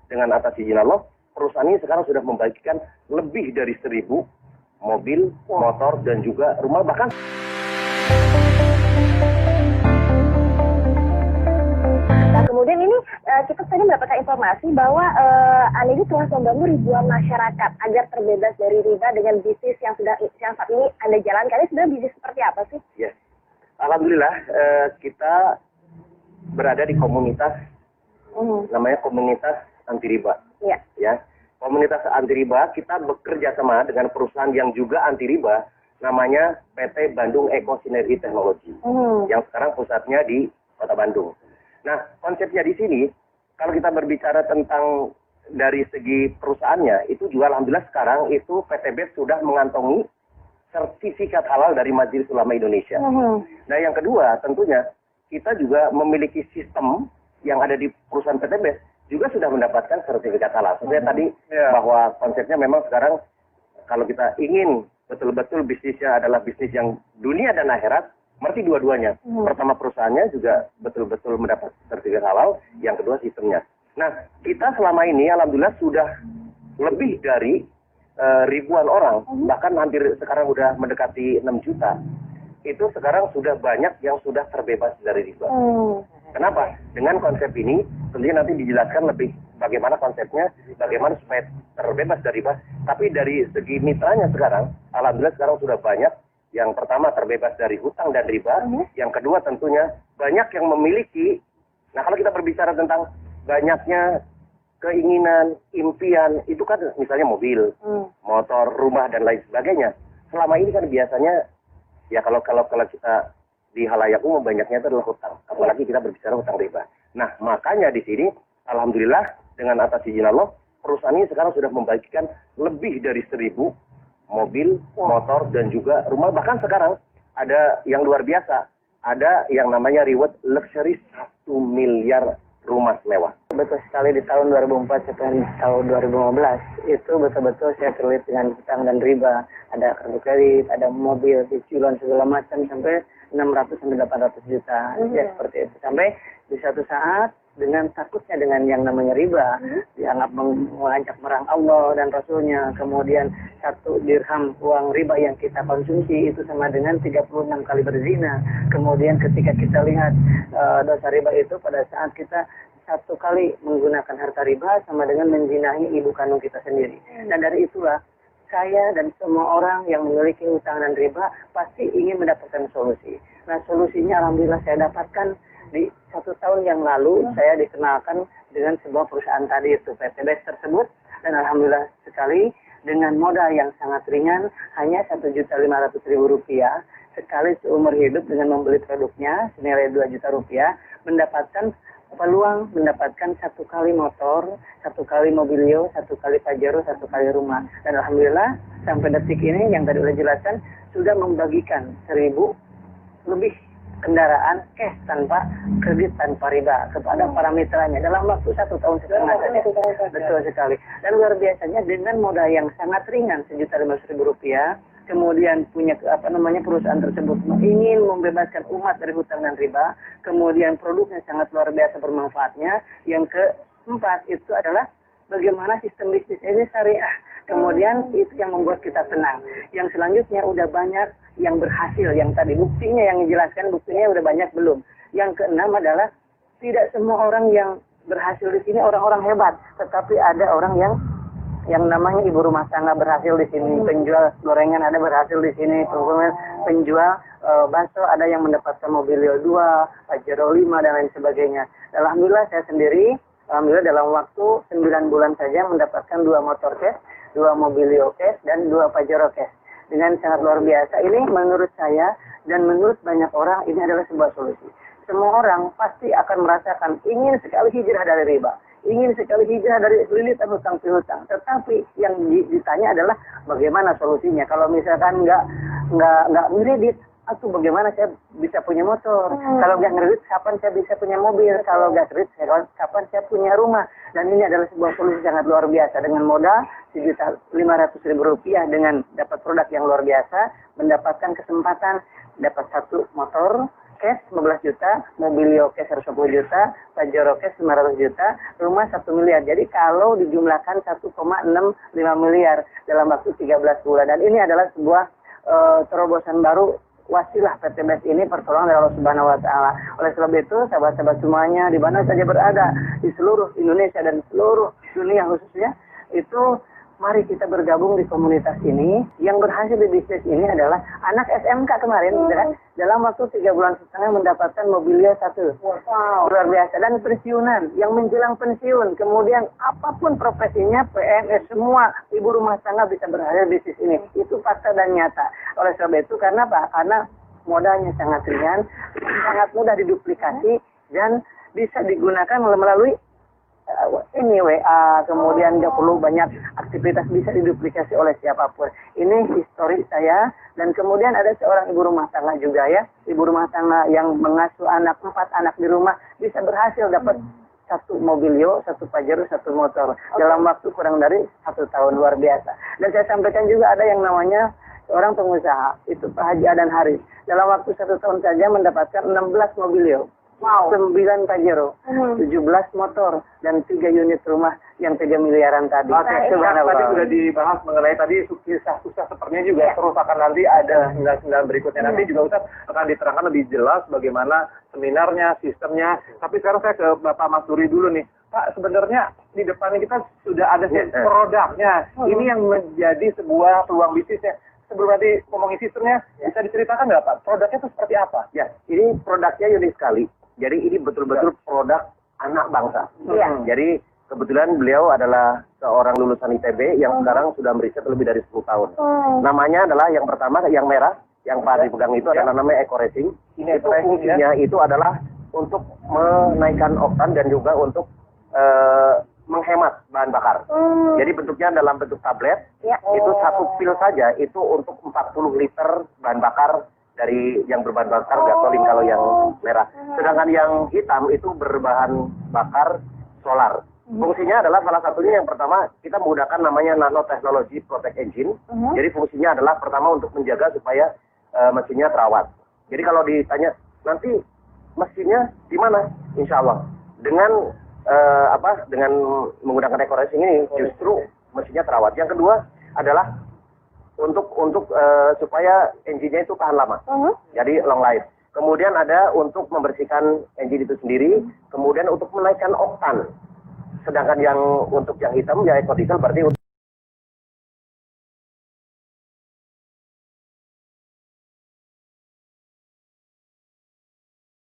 dengan atas izin Allah, perusahaan ini sekarang sudah membagikan lebih dari 1.000 mobil, motor, dan juga rumah, bahkan kemudian ini kita tadi mendapatkan informasi bahwa Anda ini telah membantu ribuan masyarakat agar terbebas dari riba dengan bisnis yang saat ini Anda jalankan. Ini sebenarnya bisnis seperti apa sih? Ya, alhamdulillah kita berada di komunitas namanya komunitas anti riba. Iya. Ya, komunitas anti riba kita bekerja sama dengan perusahaan yang juga anti riba, namanya PT Bandung Eko Sinergi Teknologi, yang sekarang pusatnya di Kota Bandung. Nah, konsepnya di sini, kalau kita berbicara tentang dari segi perusahaannya, itu juga alhamdulillah sekarang itu PT BES sudah mengantongi sertifikat halal dari Majelis Ulama Indonesia. Nah, yang kedua tentunya kita juga memiliki sistem yang ada di perusahaan PT BES juga sudah mendapatkan sertifikat halal. Sebenarnya tadi bahwa konsepnya memang sekarang kalau kita ingin betul-betul bisnisnya adalah bisnis yang dunia dan akhirat, berarti dua-duanya. Pertama perusahaannya juga betul-betul mendapat sertifikat halal, yang kedua sistemnya. Nah, kita selama ini alhamdulillah sudah lebih dari ribuan orang, bahkan hampir sekarang sudah mendekati 6 juta. Itu sekarang sudah banyak yang sudah terbebas dari riba. Kenapa? Dengan konsep ini, tentunya nanti dijelaskan lebih bagaimana konsepnya, bagaimana supaya terbebas dari riba. Tapi dari segi mitranya sekarang, alhamdulillah sekarang sudah banyak. Yang pertama terbebas dari hutang dan riba. Yang kedua tentunya banyak yang memiliki. Nah, kalau kita berbicara tentang banyaknya keinginan, impian, itu kan misalnya mobil, motor, rumah, dan lain sebagainya. Selama ini kan biasanya, ya kalau kita di halayak umum banyaknya itu adalah hutang. Apalagi kita berbicara hutang riba. Nah, makanya di sini, alhamdulillah dengan atas izin Allah, perusahaan ini sekarang sudah membagikan lebih dari 1.000 mobil, motor, dan juga rumah. Bahkan sekarang ada yang luar biasa. Ada yang namanya reward luxury 1 miliar rumah mewah. Betul sekali, di tahun 2004 sampai tahun 2015 itu betul-betul saya terlibat dengan hutang dan riba. Ada kartu kredit, ada mobil, cicilan segala macam sampai 600 sampai 800 juta. Ya seperti itu. Sampai di satu saat dengan takutnya dengan yang namanya riba, dianggap mengajak merang Allah dan Rasulnya. Kemudian 1 dirham uang riba yang kita konsumsi itu sama dengan 36 kali berzina. Kemudian ketika kita lihat dosa riba itu pada saat kita 1 kali menggunakan harta riba sama dengan menzinahi ibu kandung kita sendiri. Dan dari itulah saya dan semua orang yang memiliki hutang dan riba pasti ingin mendapatkan solusi. Nah, solusinya alhamdulillah saya dapatkan di 1 tahun yang lalu. Saya dikenalkan dengan sebuah perusahaan tadi itu PT BES tersebut, dan alhamdulillah sekali dengan modal yang sangat ringan, hanya Rp1.500.000 sekali seumur hidup dengan membeli produknya senilai Rp2 juta, mendapatkan peluang mendapatkan 1 kali motor, 1 kali mobilio, 1 kali pajero, 1 kali rumah. Dan alhamdulillah sampai detik ini yang tadi sudah jelaskan sudah membagikan 1.000 lebih kendaraan cash tanpa kredit tanpa riba kepada para mitranya dalam waktu 1 tahun setengah saja. Betul sekali. Dan luar biasanya dengan modal yang sangat ringan Rp1.500.000, kemudian punya perusahaan tersebut ingin membebaskan umat dari hutang dan riba, kemudian produknya sangat luar biasa bermanfaatnya. Yang keempat itu adalah bagaimana sistem bisnis ini syariah. Kemudian itu yang membuat kita tenang. Yang selanjutnya udah banyak yang berhasil, yang tadi buktinya yang dijelaskan, buktinya udah banyak belum. Yang keenam adalah tidak semua orang yang berhasil di sini orang-orang hebat, tetapi ada orang yang namanya ibu rumah tangga berhasil di sini, penjual gorengan ada berhasil di sini, penjual bakso ada yang mendapatkan mobilio 2, pajero 5 dan lain sebagainya. Alhamdulillah saya sendiri, alhamdulillah dalam waktu 9 bulan saja mendapatkan 2 motor cash, 2 mobilio cash, dan 2 pajero cash. Dengan sangat luar biasa. Ini menurut saya dan menurut banyak orang ini adalah sebuah solusi. Semua orang pasti akan merasakan ingin sekali hijrah dari riba, ingin sekali hijrah dari lilitan hutang piutang. Tetapi yang ditanya adalah bagaimana solusinya. Kalau misalkan nggak ngeredit, atau bagaimana saya bisa punya motor? Kalau nggak ngeredit, kapan saya bisa punya mobil? Kalau nggak kredit, kapan saya punya rumah? Dan ini adalah sebuah solusi sangat luar biasa. Dengan modal Rp1.500.000 dengan dapat produk yang luar biasa, mendapatkan kesempatan dapat 1 motor, cash 15 juta, Mobilio cash 110 juta, Pajero cash 500 juta, rumah 1 miliar. Jadi kalau dijumlahkan 1,65 miliar dalam waktu 13 bulan. Dan ini adalah sebuah terobosan baru wasilah PT BES ini pertolongan dari Allah Subhanahu wa taala. Oleh sebab itu, sahabat-sahabat semuanya di mana saja berada di seluruh Indonesia dan seluruh dunia khususnya, itu mari kita bergabung di komunitas ini. Yang berhasil di bisnis ini adalah anak SMK kemarin, dalam waktu 3 bulan setengah mendapatkan Mobilio 1. Wow, luar biasa. Dan pensiunan, yang menjelang pensiun, kemudian apapun profesinya, PNS, semua ibu rumah tangga bisa berhasil di bisnis ini. Itu fakta dan nyata. Oleh sebab itu, karena apa? Karena modalnya sangat ringan, sangat mudah diduplikasi, dan bisa digunakan melalui ini WA, kemudian dia perlu banyak aktivitas bisa diduplikasi oleh siapapun. Ini histori saya. Dan kemudian ada seorang ibu rumah tangga juga ya, ibu rumah tangga yang mengasuh 4 anak di rumah, bisa berhasil dapat 1 Mobilio, 1 Pajero, 1 motor dalam waktu kurang dari 1 tahun. Luar biasa. Dan saya sampaikan juga ada yang namanya seorang pengusaha, itu Pak Haji Adan Haris, dalam waktu 1 tahun saja mendapatkan 16 Mobilio. Wow. 9 Pajero, 17 motor, dan 3 unit rumah yang 3 miliaran tadi. Oke, tadi sudah dibahas mengenai tadi kisah sukses sepertinya juga terus akan nanti ada 9 berikutnya. Nanti juga Ustaz akan diterangkan lebih jelas bagaimana seminarnya, sistemnya. Tapi sekarang saya ke Bapak Mas Duri dulu nih. Pak, sebenarnya di depannya kita sudah ada produknya. Ini yang menjadi sebuah peluang bisnisnya. Sebelum nanti ngomongin sistemnya, bisa diceritakan nggak Pak? Produknya itu seperti apa? Ya, ini produknya unik sekali. Jadi ini betul-betul produk anak bangsa. Jadi kebetulan beliau adalah seorang lulusan ITB yang sekarang sudah meriset lebih dari 10 tahun. Namanya adalah yang pertama, yang merah, yang Pak dipegang itu adalah namanya Eco Racing. Itu fungsinya itu adalah untuk menaikkan oktan dan juga untuk menghemat bahan bakar. Jadi bentuknya dalam bentuk tablet. Itu 1 pil saja itu untuk 40 liter bahan bakar dari yang berbahan bakar gasolin kalau yang merah. Sedangkan yang hitam itu berbahan bakar solar. Fungsinya adalah salah satunya yang pertama kita menggunakan namanya nanotechnology protect engine. Jadi fungsinya adalah pertama untuk menjaga supaya mesinnya terawat. Jadi kalau ditanya nanti mesinnya di mana? Insya Allah dengan dengan menggunakan Eco Racing ini justru mesinnya terawat. Yang kedua adalah untuk supaya engine-nya itu tahan lama. Jadi long life. Kemudian ada untuk membersihkan engine itu sendiri, kemudian untuk menaikkan oktan. Sedangkan yang untuk yang hitam ya eco diesel berarti